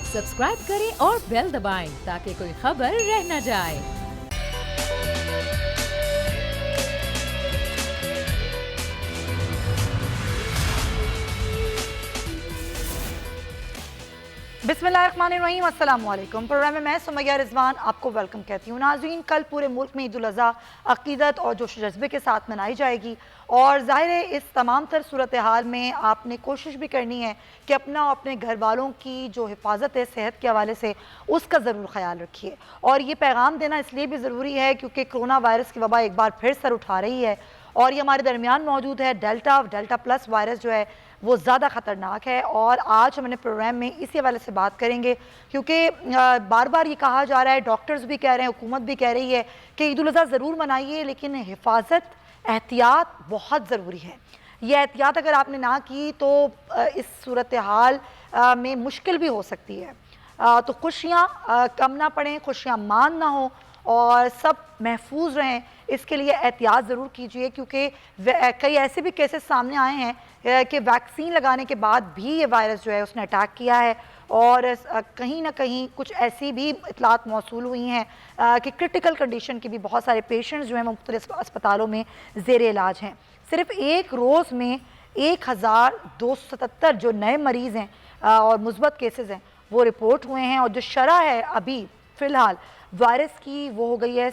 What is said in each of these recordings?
Subscribe करें और bell दबाएं ताकि कोई खबर रह न जाए। बिस्मिल्लाहिर्रहमानिर्रहीम, अस्सलाम वालेकुम। प्रोग्राम में मैं सुमैया रिजवान आपको वेलकम कहती हूँ। नाज़रीन, कल पूरे मुल्क में ईद उल अज़हा अक़ीदत और जोश जज्बे के साथ मनाई जाएगी और ज़ाहिर है इस तमाम तर सूरत हाल में आपने कोशिश भी करनी है कि अपना और अपने घर वालों की जो हिफाजत है सेहत के हवाले से उसका ज़रूर ख्याल रखिए। और ये पैगाम देना इसलिए भी ज़रूरी है क्योंकि कोरोना वायरस की वबा एक बार फिर सर उठा रही है और ये हमारे दरमियान मौजूद है। डेल्टा प्लस वायरस जो है वो ज़्यादा ख़तरनाक है और आज हम अपने प्रोग्राम में इसी हवाले से बात करेंगे क्योंकि बार बार ये कहा जा रहा है, डॉक्टर्स भी कह रहे हैं, हुकूमत भी कह रही है कि ईद उल अज़हा ज़रूर मनाइए लेकिन हिफाजत एहतियात बहुत ज़रूरी है। ये एहतियात अगर आपने ना की तो इस सूरत हाल में मुश्किल भी हो सकती है। तो खुशियाँ कम ना पड़ें, खुशियाँ मान ना हो और सब महफूज रहें, इसके लिए एहतियात ज़रूर कीजिए क्योंकि कई ऐसे भी केसेस सामने आए हैं कि वैक्सीन लगाने के बाद भी ये वायरस जो है उसने अटैक किया है और कहीं ना कहीं कुछ ऐसी भी इतलात मौसूल हुई हैं कि क्रिटिकल कंडीशन के भी बहुत सारे पेशेंट्स जो हैं वो मुख्तलिफ अस्पतालों में ज़ेर इलाज हैं। सिर्फ एक रोज़ में 1277 जो नए मरीज़ हैं और मुस्बत केसेस हैं वो रिपोर्ट हुए हैं और जो शरह है अभी फ़िलहाल वायरस की वो हो गई है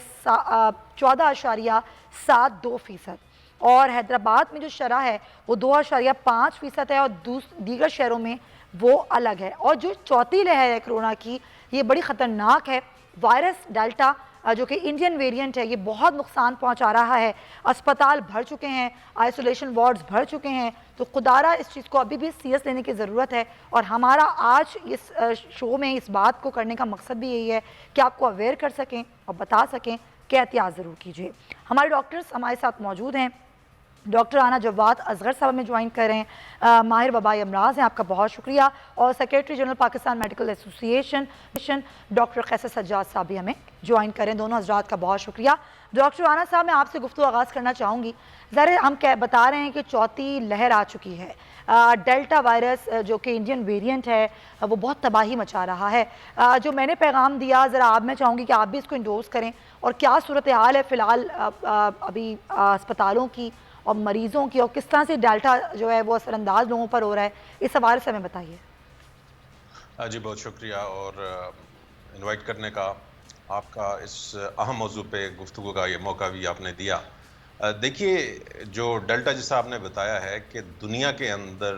14.72% और हैदराबाद में जो शरह है वो 2.5% है और दीगर शहरों में वो अलग है। और जो चौथी लहर है कोरोना की ये बड़ी ख़तरनाक है। वायरस डेल्टा जो कि इंडियन वेरिएंट है ये बहुत नुकसान पहुंचा रहा है। अस्पताल भर चुके हैं, आइसोलेशन वार्ड्स भर चुके हैं। तो खुदारा इस चीज़ को अभी भी सीरियस लेने की ज़रूरत है और हमारा आज इस शो में इस बात को करने का मकसद भी यही है कि आपको अवेयर कर सकें और बता सकें कि एहतियात ज़रूर कीजिए। हमारे डॉक्टर्स हमारे साथ मौजूद हैं। डॉक्टर आना जवाद असगर साहब हमें ज्वाइन कर रहे हैं, माहिर वबाई अमराज हैं, आपका बहुत शुक्रिया। और secretary general Pakistan Medical Association doctor Qaiser Sajjad साहब भी हमें ज्वाइन करें। दोनों हजरात का बहुत शुक्रिया। डॉक्टर आना साहब, मैं आपसे गुफ्तगू आगाज़ करना चाहूँगी। ज़रा हम बता रहे हैं कि चौथी लहर आ चुकी है। डेल्टा वायरस जो कि इंडियन वेरिएंट है वो बहुत तबाही मचा रहा है। जो मैंने पैगाम दिया ज़रा आप, मैं चाहूँगी कि आप भी इसको इंडोर्स करें और क्या सूरत हाल है फ़िलहाल अभी अस्पतालों की और मरीज़ों की और किस तरह से डेल्टा जो है वो असरअंदाज लोगों पर हो रहा है, इस हवाले से हमें बताइए। जी बहुत शुक्रिया और इनवाइट करने का, आपका इस अहम मौजू पे गुफ्तगू का ये मौका भी आपने दिया। देखिए, जो डेल्टा जैसा आपने बताया है कि दुनिया के अंदर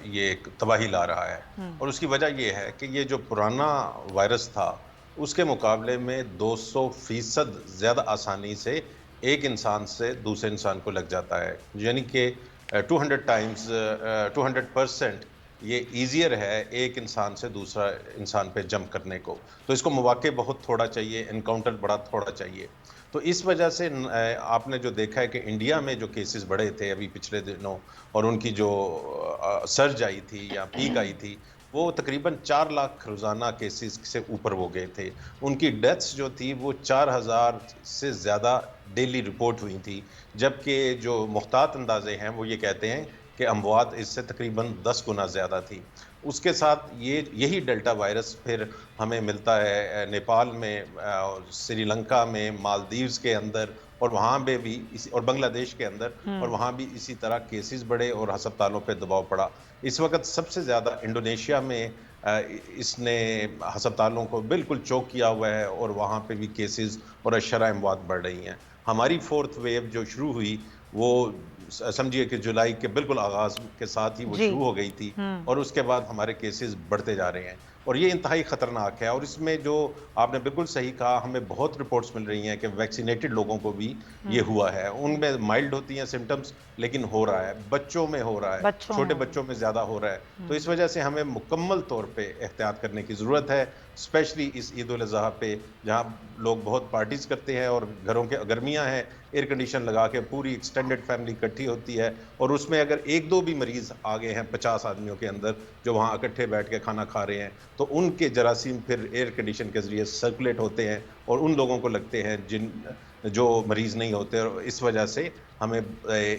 ये एक तबाही ला रहा है और उसकी वजह ये है कि ये जो पुराना वायरस था उसके मुकाबले में 200% ज़्यादा आसानी से एक इंसान से दूसरे इंसान को लग जाता है, यानी कि 200% ये ईजियर है एक इंसान से दूसरा इंसान पे जंप करने को। तो इसको मौके बहुत थोड़ा चाहिए, एनकाउंटर बड़ा थोड़ा चाहिए। तो इस वजह से आपने जो देखा है कि इंडिया में जो केसेस बढ़े थे अभी पिछले दिनों और उनकी जो सर्ज आई थी या पीक आई थी वो तकरीबन 4 लाख रोज़ाना केसेस से ऊपर हो गए थे। उनकी डेथ्स जो थी वो 4000 से ज़्यादा डेली रिपोर्ट हुई थी, जबकि जो मुख्तात अंदाजे हैं वो ये कहते हैं कि अमवात इससे तकरीबन 10 गुना ज़्यादा थी। उसके साथ यही डेल्टा वायरस फिर हमें मिलता है नेपाल में, श्रीलंका में, मालदीव्स के अंदर और वहाँ पे भी इसी, और बांग्लादेश के अंदर और वहाँ भी इसी तरह केसेस बढ़े और अस्पतालों पे दबाव पड़ा। इस वक्त सबसे ज़्यादा इंडोनेशिया में इसने अस्पतालों को बिल्कुल चोक किया हुआ है और वहाँ पे भी केसेस और अशरह अमवात बढ़ रही हैं। हमारी 4th वेव जो शुरू हुई वो समझिए कि जुलाई के बिल्कुल आगाज़ के साथ ही वो शुरू हो गई थी और उसके बाद हमारे केसेस बढ़ते जा रहे हैं और ये इंतहाई ख़तरनाक है। और इसमें जो आपने बिल्कुल सही कहा, हमें बहुत रिपोर्ट्स मिल रही हैं कि वैक्सीनेटेड लोगों को भी ये हुआ है। उनमें माइल्ड होती हैं सिम्टम्स लेकिन हो रहा है, बच्चों में हो रहा है, छोटे बच्चों में ज़्यादा हो रहा है। तो इस वजह से हमें मुकम्मल तौर पे एहतियात करने की ज़रूरत है, स्पेशली इस ईद उल अज़हा पे जहाँ लोग बहुत पार्टीज़ करते हैं और घरों के गर्मियाँ हैं, एयर कंडीशन लगा के पूरी एक्सटेंडेड फैमिली इकट्ठी होती है और उसमें अगर 1-2 भी मरीज़ आ गए हैं 50 आदमियों के अंदर जो वहाँ इकट्ठे बैठ के खाना खा रहे हैं तो उनके जरासीम फिर एयर कंडीशन के ज़रिए सर्कुलेट होते हैं और उन लोगों को लगते हैं जो मरीज़ नहीं होते और इस वजह से हमें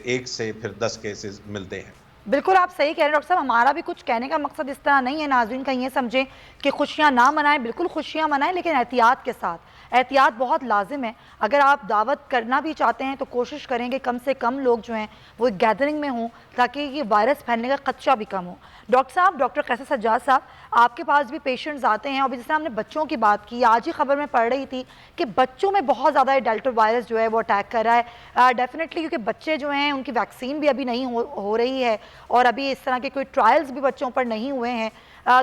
1 से फिर 10 केसेस मिलते हैं। बिल्कुल आप सही कह रहे हैं डॉक्टर साहब। हमारा भी कुछ कहने का मकसद इस तरह नहीं है, नाज़रीन कहीं ये समझें कि खुशियाँ ना मनाएं, बिल्कुल खुशियाँ मनाएं लेकिन एहतियात के साथ। एहतियात बहुत लाजिम है। अगर आप दावत करना भी चाहते हैं तो कोशिश करें कि कम से कम लोग जो हैं वो एक गैदरिंग में हों, ताकि ये वायरस फैलने का खदशा भी कम हो। डॉक्टर साहब, डॉक्टर कैसर सज्जाद साहब, आपके पास भी पेशेंट्स आते हैं, और जिस तरह हमने बच्चों की बात की, आज ही खबर में पढ़ रही थी कि बच्चों में बहुत ज़्यादा ये डेल्टा वायरस जो है वो अटैक कर रहा है। डेफिनेटली क्योंकि बच्चे जो हैं उनकी वैक्सीन भी अभी नहीं हो रही है, और अभी इस तरह के कोई ट्रायल्स भी बच्चों पर नहीं हुए हैं,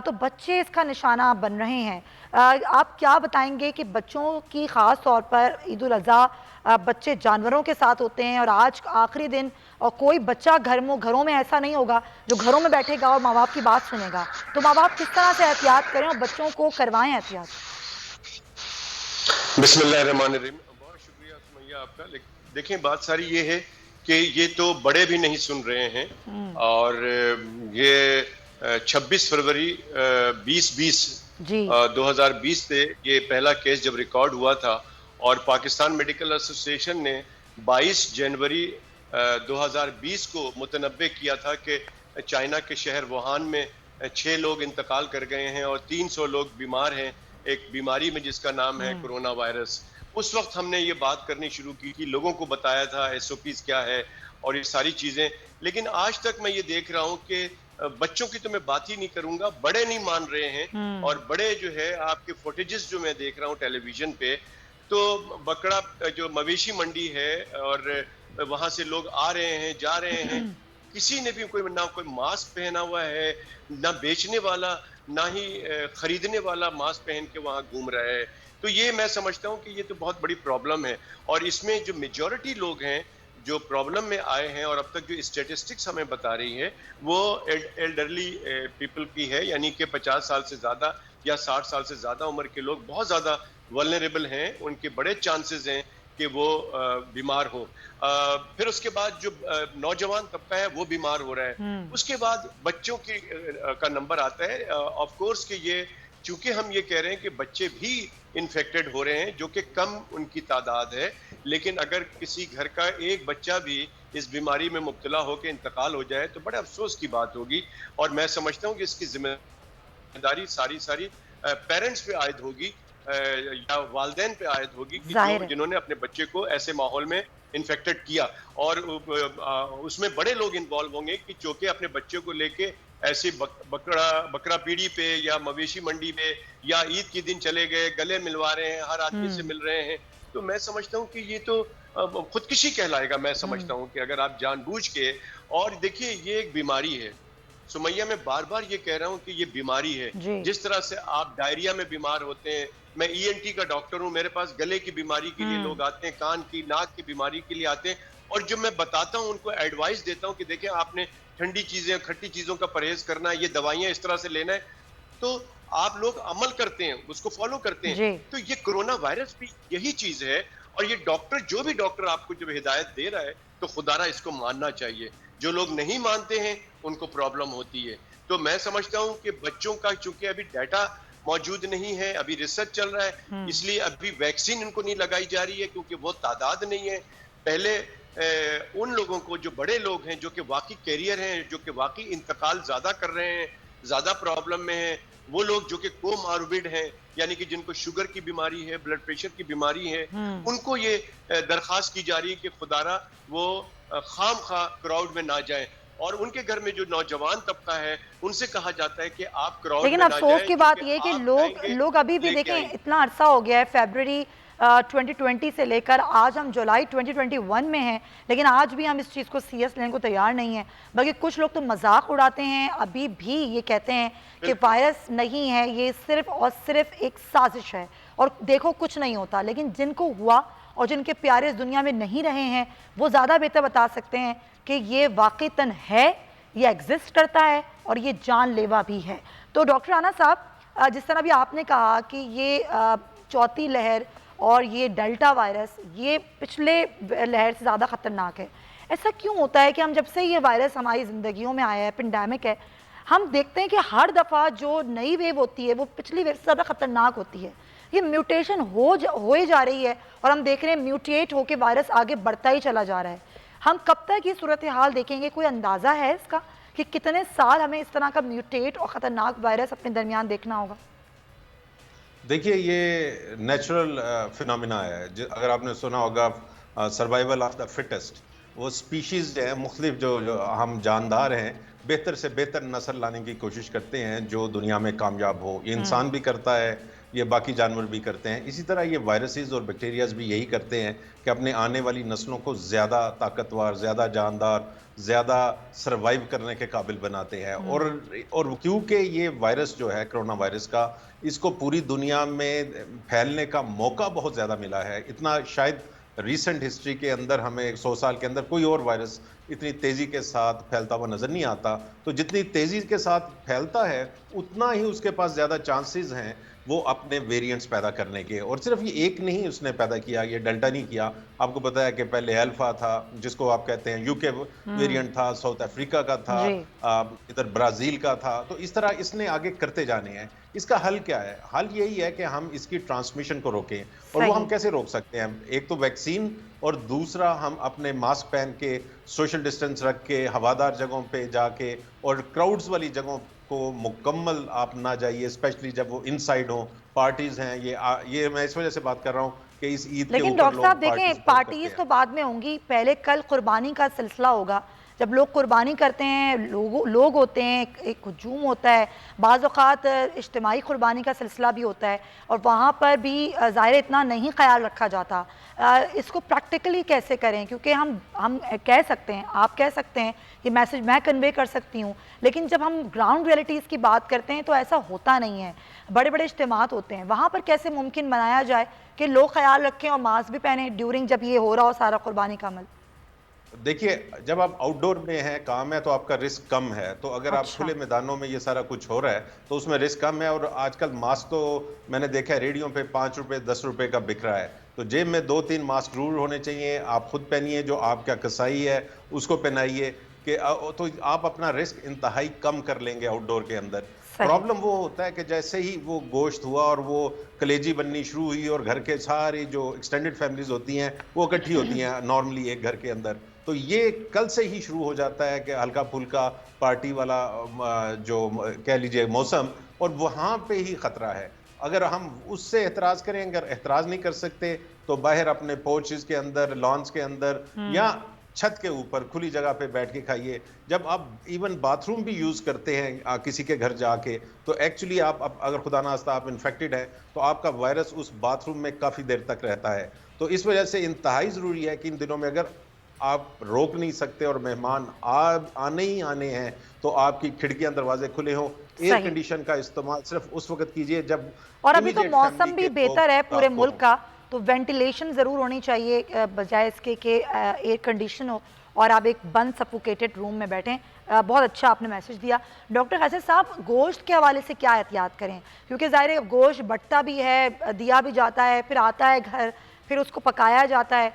तो बच्चे इसका निशाना बन रहे हैं। आप क्या बताएंगे कि बच्चों की ख़ास तौर पर ईद उल अज़हा बच्चे जानवरों के साथ होते हैं, और आज आखिरी दिन, और कोई बच्चा घरों में ऐसा नहीं होगा जो घरों में बैठेगा और माँ बाप की बात सुनेगा, तो माँ बाप किस तरह से एहतियात करें और बच्चों को करवाएं एहतियात? बिस्मिल्लाहिर्रहमानिर्रहीम। बहुत शुक्रिया सुमैया आपका। देखें, बात सारी ये है कि ये तो बड़े भी नहीं सुन रहे हैं, और ये 26 फरवरी 2020 से ये पहला केस जब रिकॉर्ड हुआ था, और पाकिस्तान मेडिकल एसोसिएशन ने 22 जनवरी 2020 को मुतनब्बे किया था कि चाइना के शहर वुहान में 6 लोग इंतकाल कर गए हैं और 300 लोग बीमार हैं एक बीमारी में जिसका नाम है कोरोना वायरस। उस वक्त हमने ये बात करनी शुरू की कि लोगों को बताया था एसओपीज क्या है और ये सारी चीजें। लेकिन आज तक मैं ये देख रहा हूँ कि बच्चों की तो मैं बात ही नहीं करूंगा, बड़े नहीं मान रहे हैं। और बड़े जो है, आपके फुटेजेस जो मैं देख रहा हूँ टेलीविजन पे, तो बकरा जो मवेशी मंडी है और वहां से लोग आ रहे हैं जा रहे हैं, किसी ने भी ना कोई मास्क पहना हुआ है, ना बेचने वाला ना ही खरीदने वाला मास्क पहन के वहां घूम रहा है। तो ये मैं समझता हूँ कि ये तो बहुत बड़ी प्रॉब्लम है। और इसमें जो मेजॉरिटी लोग हैं जो प्रॉब्लम में आए हैं, और अब तक जो स्टेटिस्टिक्स हमें बता रही है वो एल्डरली पीपल की है, यानी कि 50 साल से ज्यादा या 60 साल से ज्यादा उम्र के लोग बहुत ज्यादा वल्नरेबल हैं, उनके बड़े चांसेस हैं कि वो बीमार हो। फिर उसके बाद जो नौजवान तबका है वो बीमार हो रहा है। उसके बाद बच्चों की का नंबर आता है। ऑफ कोर्स कि ये, चूंकि हम ये कह रहे हैं कि बच्चे भी इन्फेक्टेड हो रहे हैं, जो कि कम उनकी तादाद है, लेकिन अगर किसी घर का एक बच्चा भी इस बीमारी में मुब्तला होकर इंतकाल हो जाए तो बड़े अफसोस की बात होगी। और मैं समझता हूँ कि इसकी जिम्मेदारी सारी पेरेंट्स पे आयद होगी या वालिदैन पे आयद होगी कि जिन्होंने अपने बच्चे को ऐसे माहौल में इन्फेक्टेड किया। और उसमें बड़े लोग इन्वॉल्व होंगे कि जो कि अपने बच्चे को लेके ऐसे बकरा पीढ़ी पे या मवेशी मंडी पे या ईद के दिन चले गए, गले मिलवा रहे हैं, हर आदमी से मिल रहे हैं। तो मैं समझता हूँ कि ये तो खुदकुशी कहलाएगा। मैं समझता हूँ कि अगर आप जानबूझ के, और देखिए ये एक बीमारी है सुमैया, मैं बार बार ये कह रहा हूँ कि ये बीमारी है। जिस तरह से आप डायरिया में बीमार होते हैं, मैं ईएनटी का डॉक्टर हूँ, मेरे पास गले की बीमारी के लिए लोग आते हैं, कान की नाक की बीमारी के लिए आते हैं, और जो मैं बताता हूँ उनको एडवाइस देता हूँ कि देखिए आपने ठंडी चीजें खट्टी चीजों का परहेज करना है, ये दवाइयां इस तरह से लेना है, तो आप लोग अमल करते हैं, उसको फॉलो करते हैं। तो ये कोरोना वायरस भी यही चीज है। और ये डॉक्टर, जो भी डॉक्टर आपको जब हिदायत दे रहा है तो खुदारा इसको मानना चाहिए। जो लोग नहीं मानते हैं उनको प्रॉब्लम होती है। तो मैं समझता हूं कि बच्चों का चूंकि अभी डाटा मौजूद नहीं है, अभी रिसर्च चल रहा है, इसलिए अभी वैक्सीन इनको नहीं लगाई जा रही है क्योंकि वो तादाद नहीं है। पहले उन लोगों को, जो बड़े लोग हैं, जो कि वाकई कैरियर हैं, जो कि वाकई इंतकाल ज्यादा कर रहे हैं, ज्यादा प्रॉब्लम में हैं, वो लोग जो कि कोमॉर्बिड हैं, यानी कि जिनको शुगर की बीमारी है, ब्लड प्रेशर की बीमारी है, उनको ये दरखास्त की जा रही है कि खुदारा वो खाम खा क्राउड में ना जाए। और उनके घर में जो नौजवान तबका है उनसे कहा जाता है कि आप क्राउड में ना जाएं। लेकिन अफसोस की बात ये कि लोग अभी भी देखें, इतना अरसा हो गया है, फरवरी 2020 से लेकर आज हम जुलाई 2021 में हैं, लेकिन आज भी हम इस चीज़ को सीरियस लेने को तैयार नहीं है। बल्कि कुछ लोग तो मजाक उड़ाते हैं, अभी भी ये कहते हैं कि वायरस नहीं है, ये सिर्फ और सिर्फ एक साजिश है और देखो कुछ नहीं होता। लेकिन जिनको हुआ और जिनके प्यारे इस दुनिया में नहीं रहे हैं वो ज़्यादा बेहतर बता सकते हैं कि ये वाक़ईतन है, ये एग्जिस्ट करता है और ये जानलेवा भी है। तो डॉक्टर राना साहब, जिस तरह भी आपने कहा कि ये चौथी लहर और ये डेल्टा वायरस ये पिछले लहर से ज़्यादा ख़तरनाक है, ऐसा क्यों होता है कि हम जब से ये वायरस हमारी ज़िंदगियों में आया है, पेंडेमिक है, हम देखते हैं कि हर दफ़ा जो नई वेव होती है वो पिछली वेव से ज़्यादा ख़तरनाक होती है। ये म्यूटेशन हो ही जा रही है और हम देख रहे हैं म्यूटेट होके वायरस आगे बढ़ता ही चला जा रहा है। हम कब तक ये सूरत हाल देखेंगे, कोई अंदाज़ा है इसका कि कितने साल हमें इस तरह का म्यूटेट और ख़तरनाक वायरस अपने दरमियान देखना होगा? देखिए, ये नेचुरल फिनोमिना है। अगर आपने सुना होगा सर्वाइवल ऑफ द फिटेस्ट, वो स्पीशीज जो है मुख्तलिफ जो हम जानदार हैं, बेहतर से बेहतर नस्ल लाने की कोशिश करते हैं जो दुनिया में कामयाब हो। ये इंसान भी करता है, ये बाकी जानवर भी करते हैं। इसी तरह ये वायरसेस और बैक्टीरियाज भी यही करते हैं कि अपने आने वाली नस्लों को ज़्यादा ताकतवर, ज़्यादा जानदार, ज़्यादा सर्वाइव करने के काबिल बनाते हैं। और क्योंकि ये वायरस जो है कोरोना वायरस का, इसको पूरी दुनिया में फैलने का मौका बहुत ज़्यादा मिला है। इतना शायद रीसेंट हिस्ट्री के अंदर हमें 100 साल के अंदर कोई और वायरस इतनी तेज़ी के साथ फैलता हुआ नज़र नहीं आता। तो जितनी तेज़ी के साथ फैलता है उतना ही उसके पास ज़्यादा चांसेस हैं वो अपने वेरिएंट्स पैदा करने के। और सिर्फ ये एक नहीं उसने पैदा किया, ये डेल्टा नहीं किया। आपको पता है कि पहले अल्फा था, जिसको आप कहते हैं यूके वेरिएंट था, साउथ अफ्रीका का था, इधर ब्राज़ील का था। तो इस तरह इसने आगे करते जाने हैं। इसका हल क्या है? हल यही है कि हम इसकी ट्रांसमिशन को रोकें। और वो हम कैसे रोक सकते हैं? एक तो वैक्सीन, और दूसरा हम अपने मास्क पहन के, सोशल डिस्टेंस रख के, हवादार जगहों पे जाके और क्राउड्स वाली जगहों को मुकम्मल आप ना जाइए, स्पेशली जब वो इनसाइड हो, पार्टीज हैं। ये मैं इस वजह से बात कर रहा हूँ कि इस ईद के ऊपर लेकिन डॉक्टर साहब देखें, पार्टीज तो बाद में होंगी, पहले कल कुर्बानी का सिलसिला होगा। जब लोग कुर्बानी करते हैं, लोग होते हैं, एक हुजूम होता है, बाज़ औक़ात इज्तिमाई कुर्बानी का सिलसिला भी होता है, और वहाँ पर भी ज़ाहिर इतना नहीं ख्याल रखा जाता। इसको प्रैक्टिकली कैसे करें? क्योंकि हम कह सकते हैं, आप कह सकते हैं, ये मैसेज मैं कन्वे कर सकती हूँ, लेकिन जब हम ग्राउंड रियलिटीज़ की बात करते हैं तो ऐसा होता नहीं है। बड़े बड़े इज्तिमात होते हैं, वहाँ पर कैसे मुमकिन बनाया जाए कि लोग ख्याल रखें और मास्क भी पहने ड्यूरिंग जब ये हो रहा हो सारा कुर्बानी का अमल? देखिए, जब आप आउटडोर में हैं, काम है, तो आपका रिस्क कम है। तो अगर आप अच्छा। खुले मैदानों में ये सारा कुछ हो रहा है तो उसमें रिस्क कम है। और आजकल मास्क तो मैंने देखा है रेडियो पे 5 रुपए 10 रुपए का बिक रहा है। तो जेब में 2-3 मास्क जरूर होने चाहिए। आप खुद पहनिए, जो आपका कसाई है उसको पहनाइए, कि तो आप अपना रिस्क इंतहाई कम कर लेंगे आउटडोर के अंदर। प्रॉब्लम वो होता है कि जैसे ही वो गोश्त हुआ और वो कलेजी बननी शुरू हुई और घर के सारी जो एक्सटेंडेड फैमिलीज होती हैं वो इकट्ठी होती हैं नॉर्मली एक घर के अंदर, तो ये कल से ही शुरू हो जाता है कि हल्का फुल्का पार्टी वाला जो कह लीजिए मौसम, और वहाँ पे ही खतरा है। अगर हम उससे एतराज़ करें, अगर एतराज़ नहीं कर सकते तो बाहर अपने पोर्चेस के अंदर, लॉन्स के अंदर या छत के ऊपर खुली जगह पे बैठ के खाइए। जब आप इवन बाथरूम भी यूज़ करते हैं किसी के घर जाके, तो एक्चुअली आप अगर खुदा ना खास्ता आप इन्फेक्टेड हैं तो आपका वायरस उस बाथरूम में काफ़ी देर तक रहता है। तो इस वजह से इंतहाई ज़रूरी है कि इन दिनों में अगर आप रोक नहीं सकते और मेहमान आने ही आने हैं तो आपकी खिड़कियां दरवाजे खुले हों। एयर कंडीशन का इस्तेमाल सिर्फ उस वक्त कीजिए जब, और अभी तो मौसम भी बेहतर है पूरे मुल्क का, तो वेंटिलेशन ज़रूर होनी चाहिए बजाय इसके कि एयर कंडीशन हो और आप एक बंद सफोकेटेड रूम में बैठें। बहुत अच्छा आपने मैसेज दिया। डॉक्टर कैसर साहब, गोश्त के हवाले से क्या एहतियात करें? क्योंकि ज़ाहिर है गोश्त बटता भी है, दिया भी जाता है, फिर आता है घर, फिर उसको पकाया जाता है।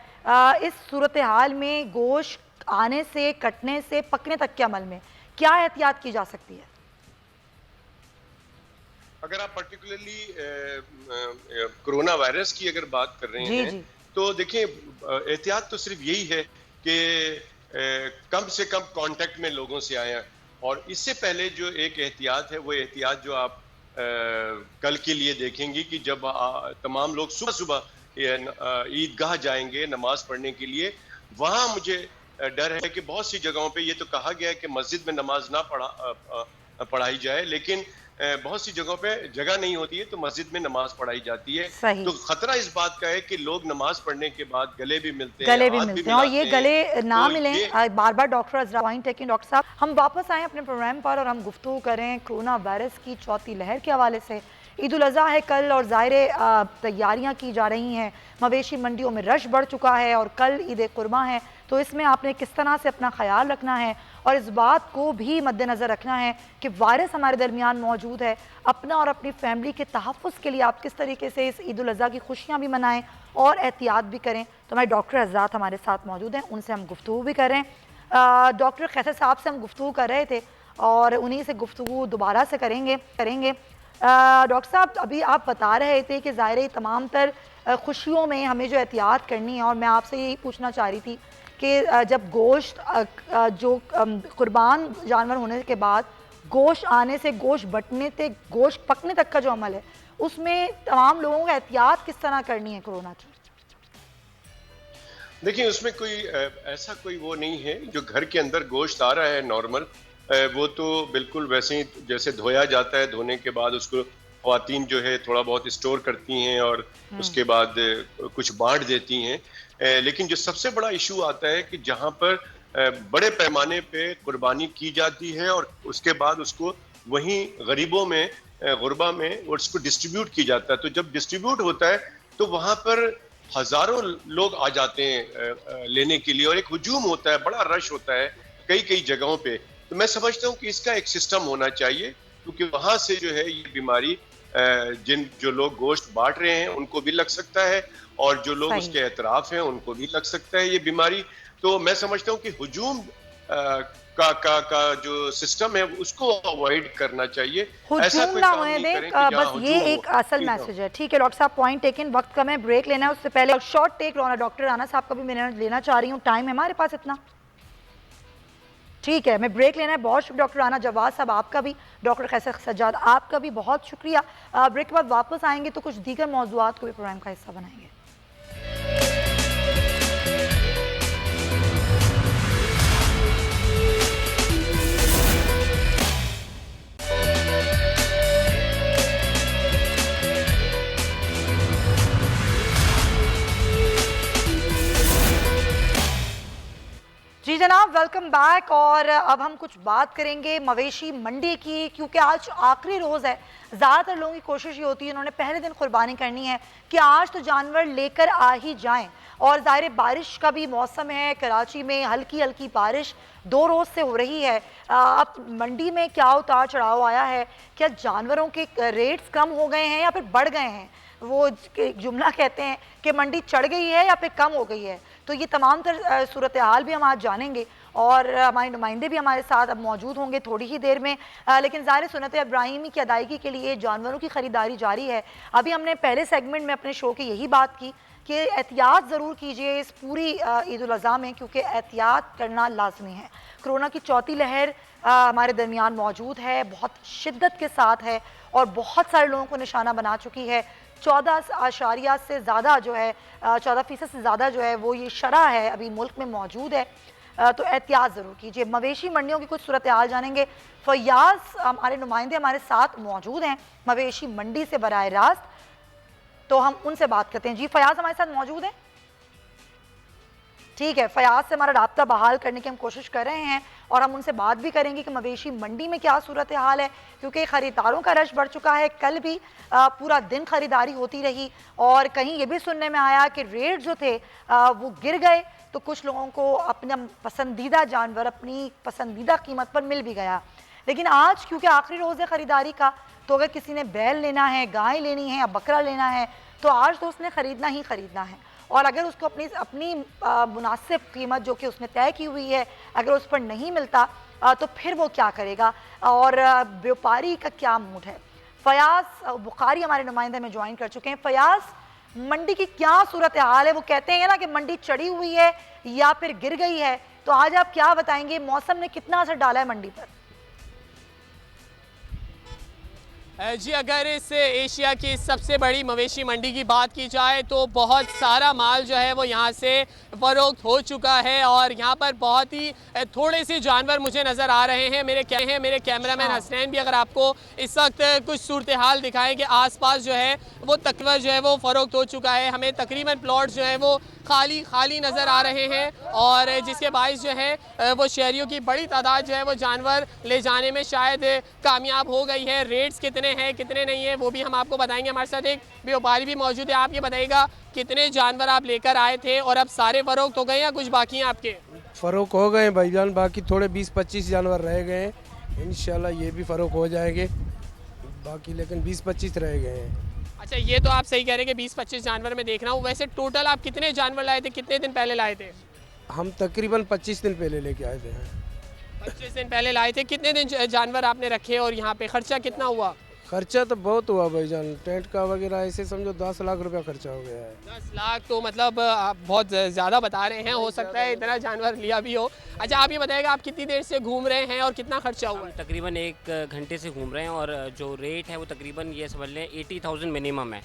इस सूरत हाल में गोश्त आने से, कटने से, पकने तक के अमल में क्या एहतियात की जा सकती है? अगर आप पर्टिकुलरली कोरोना वायरस की अगर बात कर रहे हैं तो देखिए, एहतियात तो सिर्फ यही है कि कम से कम कांटेक्ट में लोगों से आए हैं। और इससे पहले जो एक एहतियात है वो एहतियात जो आप कल के लिए देखेंगी कि जब तमाम लोग सुबह सुबह ईदगाह जाएंगे नमाज पढ़ने के लिए, वहाँ मुझे डर है कि बहुत सी जगहों पे ये तो कहा गया है कि मस्जिद में नमाज ना पढ़ाई जाए, लेकिन बहुत सी जगहों पे जगह नहीं होती है तो मस्जिद में नमाज पढ़ाई जाती है। तो खतरा इस बात का है कि लोग नमाज पढ़ने के बाद गले भी मिलते हैं और ये गले ना मिलें बार बार। Doctor Azra point taking. Doctor साहब, हम वापस आए अपने प्रोग्राम पर और हम गुफ्तगू करें कोरोना वायरस की चौथी लहर के हवाले से। ईद उल अज़हा है कल और ज़ाहिर तैयारियां की जा रही हैं, मवेशी मंडियों में रश बढ़ चुका है और कल ईद कुर्मा है, तो इसमें आपने किस तरह से अपना ख्याल रखना है और इस बात को भी मद्देनज़र रखना है कि वायरस हमारे दरमियान मौजूद है। अपना और अपनी फैमिली के तहफ़्फ़ुज़ के लिए आप किस तरीके से इस ईद उल अज़हा की खुशियाँ भी मनाएं और एहतियात भी करें। तो हमारे डॉक्टर आज़ाद हमारे साथ मौजूद हैं, उनसे हम गुफ्तगू भी कर रहे हैं। डॉक्टर कैसर साहब से हम गुफ्तगू कर रहे थे और उन्हीं से गुफ्तगू दोबारा से करेंगे। डॉक्टर साहब, अभी आप बता रहे थे कि ज़ाहिर तमाम तर खुशियों में हमें जो एहतियात करनी है, और मैं आपसे यही पूछना चाह रही थी कि जब गोश्त जो कुर्बान जानवर होने के बाद गोश्त आने से गोश्त बटने तक, गोश्त पकने तक का जो अमल है, उसमें तमाम लोगों को एहतियात किस तरह करनी है कोरोना की? देखिए, उसमें कोई ऐसा कोई वो नहीं है। जो घर के अंदर गोश्त आ रहा है नॉर्मल, वो तो बिल्कुल वैसे ही जैसे धोया जाता है, धोने के बाद उसको ख्वातीन जो है थोड़ा बहुत स्टोर करती हैं और उसके बाद कुछ बांट देती हैं। लेकिन जो सबसे बड़ा इशू आता है कि जहाँ पर बड़े पैमाने पे कुर्बानी की जाती है और उसके बाद उसको वहीं गरीबों में, गुरबा में उसको डिस्ट्रीब्यूट की जाता है। तो जब डिस्ट्रीब्यूट होता है तो वहाँ पर हजारों लोग आ जाते हैं लेने के लिए और एक हुजूम होता है, बड़ा रश होता है कई कई जगहों पे। तो मैं समझता हूँ कि इसका एक सिस्टम होना चाहिए, क्योंकि वहां से जो है ये बीमारी जो लोग गोश्त बांट रहे हैं उनको भी लग सकता है और जो लोग उसके एतराफ हैं उनको भी लग सकता है ये बीमारी। तो मैं समझता हूँ कि हुजूम का जो सिस्टम है उसको अवॉइड करना चाहिए। ऐसा कोई काम नहीं करें कि बस ये एक असल मैसेज है। ठीक है डॉक्टर साहब, पॉइंट टेकन। वक्त कम है, ब्रेक लेना है, उससे पहले शॉर्ट टेक डॉक्टर राना साहब का भी मैं लेना चाह रही हूँ। टाइम है हमारे पास इतना? ठीक है, मैं ब्रेक लेना है। बहुत शुक्रिया डॉक्टर राना जवाद साहब, आपका भी। डॉक्टर कैसर सज्जाद, आपका भी बहुत शुक्रिया। ब्रेक के बाद वापस आएंगे तो कुछ दीगर मौजूआत को भी प्रोग्राम का हिस्सा बनाएंगे। जी जनाब, वेलकम बैक। और अब हम कुछ बात करेंगे मवेशी मंडी की, क्योंकि आज आखिरी रोज़ है। ज़्यादातर लोगों की कोशिश ये होती है, उन्होंने पहले दिन कुर्बानी करनी है कि आज तो जानवर लेकर आ ही जाएं। और ज़ाहिर बारिश का भी मौसम है, कराची में हल्की हल्की बारिश 2 रोज़ से हो रही है। अब मंडी में क्या उतार चढ़ाव आया है? क्या जानवरों के रेट्स कम हो गए हैं या फिर बढ़ गए हैं? वो जुमला कहते हैं कि मंडी चढ़ गई है या फिर कम हो गई है। तो ये तमाम तर सूरत हाल भी हम आज जानेंगे और हमारे नुमाइंदे भी हमारे साथ अब मौजूद होंगे थोड़ी ही देर में। लेकिन ज़ाहिर सुन्नत इब्राहिमी की अदायगी के लिए जानवरों की ख़रीदारी जारी है। अभी हमने पहले सेगमेंट में अपने शो की यही बात की कि एहतियात ज़रूर कीजिए इस पूरी ईद उल अज़हा में, क्योंकि एहतियात करना लाजमी है। कोरोना की चौथी लहर हमारे दरमियान मौजूद है, बहुत शिद्दत के साथ है और बहुत सारे लोगों को निशाना बना चुकी है। 14 से ज़्यादा जो है 14% से ज़्यादा जो है वो ये शरह है अभी मुल्क में मौजूद है। तो एहतियात ज़रूर कीजिए। मवेशी मंडियों की कुछ सूरत हाल जानेंगे। फयाज हमारे नुमाइंदे हमारे साथ मौजूद हैं मवेशी मंडी से बराह रास्त, तो हम उनसे बात करते हैं। जी फयाज हमारे साथ मौजूद हैं? ठीक है, फयाज से हमारा राब्ता बहाल करने की हम कोशिश कर रहे हैं और हम उनसे बात भी करेंगे कि मवेशी मंडी में क्या सूरत हाल है, क्योंकि ख़रीदारों का रश बढ़ चुका है। कल भी पूरा दिन ख़रीदारी होती रही और कहीं ये भी सुनने में आया कि रेट जो थे वो गिर गए, तो कुछ लोगों को अपना पसंदीदा जानवर अपनी पसंदीदा कीमत पर मिल भी गया। लेकिन आज क्योंकि आखिरी रोज़ है ख़रीदारी का, तो अगर किसी ने बैल लेना है, गाय लेनी है या बकरा लेना है, तो आज तो उसने ख़रीदना ही ख़रीदना है। और अगर उसको अपनी मुनासिब कीमत जो कि उसने तय की हुई है अगर उस पर नहीं मिलता तो फिर वो क्या करेगा और व्यापारी का क्या मूड है। फयाज बुखारी हमारे नुमाइंदे में ज्वाइन कर चुके हैं। फयाज, मंडी की क्या सूरत हाल है? वो कहते हैं ना कि मंडी चढ़ी हुई है या फिर गिर गई है, तो आज आप क्या बताएंगे? मौसम ने कितना असर डाला है मंडी पर? जी, अगर इस एशिया की सबसे बड़ी मवेशी मंडी की बात की जाए तो बहुत सारा माल जो है वो यहाँ से फ़रोख्त हो चुका है और यहाँ पर बहुत ही थोड़े से जानवर मुझे नज़र आ रहे हैं। मेरे कैमरामैन हसनैन भी अगर आपको इस वक्त कुछ सूरत हाल दिखाएं कि आसपास जो है वो तकरीबन जो है वो फ़रोख्त हो चुका है। हमें तकरीबन प्लॉट जो है वो खाली नज़र आ रहे हैं और जिसके बाइस जो है वो शहरियों की बड़ी तादाद जो है वो जानवर ले जाने में शायद कामयाब हो गई है। रेट्स कितने हैं कितने नहीं है वो भी हम आपको बताएंगे। हमारे साथ एक व्यापारी भी मौजूद है। आप ये बताइएगा कितने जानवर आप लेकर आए थे और अब सारे फ़रोख्त हो गए या कुछ बाकी हैं आपके? फ़रोख्त हो गए भाईजान, बाकी थोड़े 20-25 जानवर रह गए हैं। इंशाल्लाह ये भी फ़रोख्त हो जाएंगे, बाकी लेकिन 20-25 रह गए हैं। अच्छा, ये तो आप सही कह रहे हैं कि 20-25 जानवर में देख रहा हूँ। वैसे टोटल आप कितने जानवर लाए थे, कितने दिन पहले लाए थे? हम तकरीबन 25 दिन पहले लेके आए थे। 25 दिन पहले लाए थे। कितने दिन जानवर आपने रखे और यहाँ पे खर्चा कितना हुआ? खर्चा तो बहुत हुआ भाईजान, टेंट का वगैरह ऐसे समझो 10 लाख रुपया खर्चा हो गया है। 10 लाख तो मतलब आप बहुत ज़्यादा बता रहे हैं, हो सकता है इतना जानवर लिया भी हो। अच्छा आप ये बताइएगा आप कितनी देर से घूम रहे हैं और कितना खर्चा हुआ है? तकरीबन 1 घंटे से घूम रहे हैं और जो रेट है वो तकरीबन ये समझ लें 80,000 मिनिमम है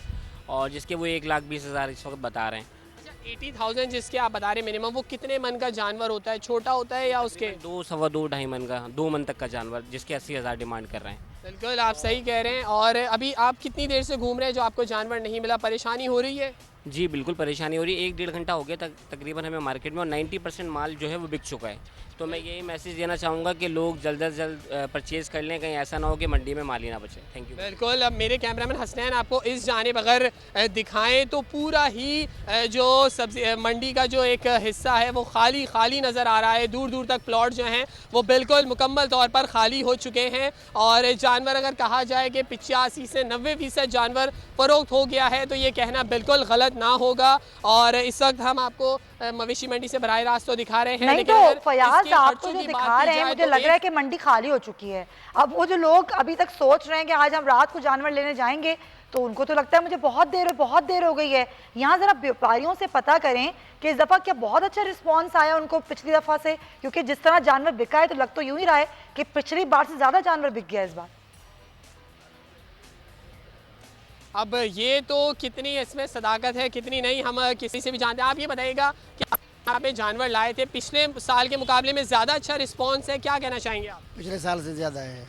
और जिसके वो 1,20,000 इस वक्त बता रहे हैं। अच्छा 80,000 जिसके आप बता रहे हैं मिनिमम, वो कितने मन का जानवर होता है? छोटा होता है या उसके? 2, सवा 2, 2.5 मन का, 2 मन तक का जानवर जिसके 80,000 डिमांड कर रहे हैं। बिल्कुल आप सही कह रहे हैं। और अभी आप कितनी देर से घूम रहे हैं जो आपको जानवर नहीं मिला, परेशानी हो रही है? जी बिल्कुल परेशानी हो रही है, 1-1.5 घंटा हो गया तकरीबन हमें मार्केट में और 90% माल जो है वो बिक चुका है। तो मैं यही मैसेज देना चाहूँगा कि लोग जल्द से जल्द परचेज़ कर लें, कहीं ऐसा ना हो कि मंडी में माल ही ना बचे। Thank you. बिल्कुल। अब मेरे कैमरामैन हसनैन आपको इस जानिब अगर दिखाएं तो पूरा ही जो सब्जी मंडी का जो एक हिस्सा है वो खाली नज़र आ रहा है। दूर दूर तक प्लॉट जो हैं वो बिल्कुल मुकम्मल तौर पर खाली हो चुके हैं और जानवर अगर कहा जाए कि 85 से 90% जानवर फ़रोख्त हो गया है तो ये कहना बिल्कुल गलत ना होगा। और इस वक्त हम आपको मवेशी मंडी से बराह रास्त तो दिखा रहे हैं, नहीं लेकिन तो अगर फयाज इसके आप खर्चों तो जो की दिखा बात की रहे हैं जाए मुझे तो लग रहा है कि मंडी खाली हो चुकी है। अब वो जो लोग अभी तक सोच रहे हैं कि आज हम रात को जानवर लेने जाएंगे तो उनको तो लगता है मुझे बहुत देर हो गई है। यहाँ जरा व्यापारियों से पता करें कि इस दफ़ा क्या बहुत अच्छा रिस्पॉन्स आया उनको पिछली दफ़ा से, क्योंकि जिस तरह जानवर बिका है तो लग तो यूं ही रहा है कि पिछली बार से ज़्यादा जानवर बिक गया इस बार। अब ये तो कितनी इसमें सदाकत है कितनी नहीं हम किसी से भी जानते हैं। आप ये बताइएगा कि आप यहाँ पे जानवर लाए थे, पिछले साल के मुकाबले में ज़्यादा अच्छा रिस्पॉन्स है, क्या कहना चाहेंगे आप? पिछले साल से ज़्यादा है।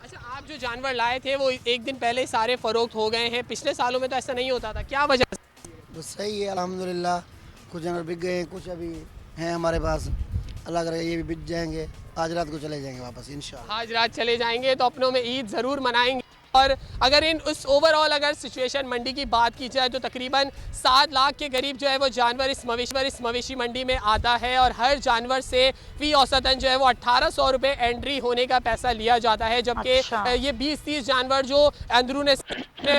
अच्छा आप जो जानवर लाए थे वो एक दिन पहले सारे फ़रोख्त हो गए हैं, पिछले सालों में तो ऐसा नहीं होता था, क्या वजह? तो सही है अल्हम्दुलिल्लाह, कुछ जानवर बिक गए हैं, कुछ अभी हैं हमारे पास, अल्लाह करे ये भी बिक जाएंगे, आज रात को चले जाएंगे वापस इंशाअल्लाह। आज रात चले जाएंगे तो अपनों में ईद ज़रूर मनाएंगे। और अगर इन उस ओवरऑल अगर सिचुएशन मंडी की बात की जाए तो तकरीबन 7 लाख के करीब जो है वो जानवर इस मवेशी मंडी में आता है और हर जानवर से फी औसतन जो है वो 1800 रुपये एंट्री होने का पैसा लिया जाता है। जबकि ये 20-30 जानवर जो अंदरूनी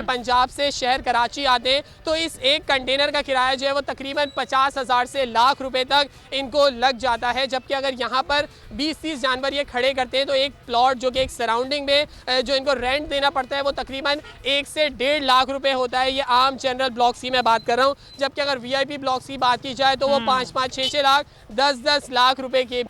पंजाब से शहर कराची आते हैं तो इस एक कंटेनर का किराया जो है वो तकरीबन 50,000 से लाख रुपए तक इनको लग जाता है। जबकि अगर यहाँ पर 20-30 जानवर ये खड़े करते हैं तो एक प्लॉट जो कि एक सराउंडिंग में जो इनको रेंट देना पड़ता है वो तकरीबन 1 से 1.5 लाख रुपए होता है। ये आम जनरल ब्लॉक सी में बात कर रहा हूँ। जबकि अगर VIP ब्लॉक सी बात की जाए तो वो 5-5, 6-6 लाख, 10-10 लाख रुपए के।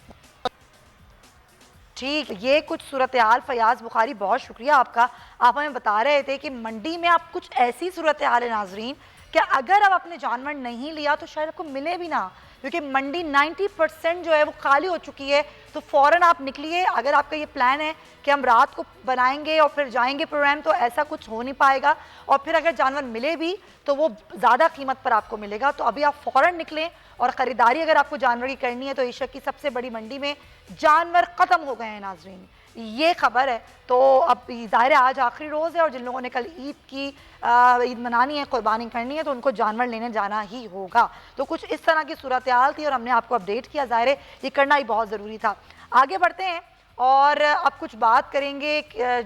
ठीक, ये कुछ सूरत हाल। फयाज बुखारी बहुत शुक्रिया आपका। आप हमें बता रहे थे कि मंडी में आप कुछ ऐसी सूरत हाल है नाजरीन कि अगर आप अपने जानवर नहीं लिया तो शायद आपको मिले भी ना, क्योंकि मंडी 90% जो है वो खाली हो चुकी है। तो फ़ौरन आप निकलिए। अगर आपका ये प्लान है कि हम रात को बनाएंगे और फिर जाएंगे प्रोग्राम तो ऐसा कुछ हो नहीं पाएगा और फिर अगर जानवर मिले भी तो वो ज़्यादा कीमत पर आपको मिलेगा। तो अभी आप फ़ौरन निकलें और ख़रीदारी अगर आपको जानवर की करनी है तो एशिया की सबसे बड़ी मंडी में जानवर ख़त्म हो गए हैं नाजरीन, ये खबर है। तो अब ज़ाहिर है आज आखिरी रोज़ है और जिन लोगों ने कल ईद मनानी है, कुर्बानी करनी है तो उनको जानवर लेने जाना ही होगा। तो कुछ इस तरह की सूरत हाल थी और हमने आपको अपडेट किया। ज़ाहिर है ये करना ही बहुत ज़रूरी था। आगे बढ़ते हैं और अब कुछ बात करेंगे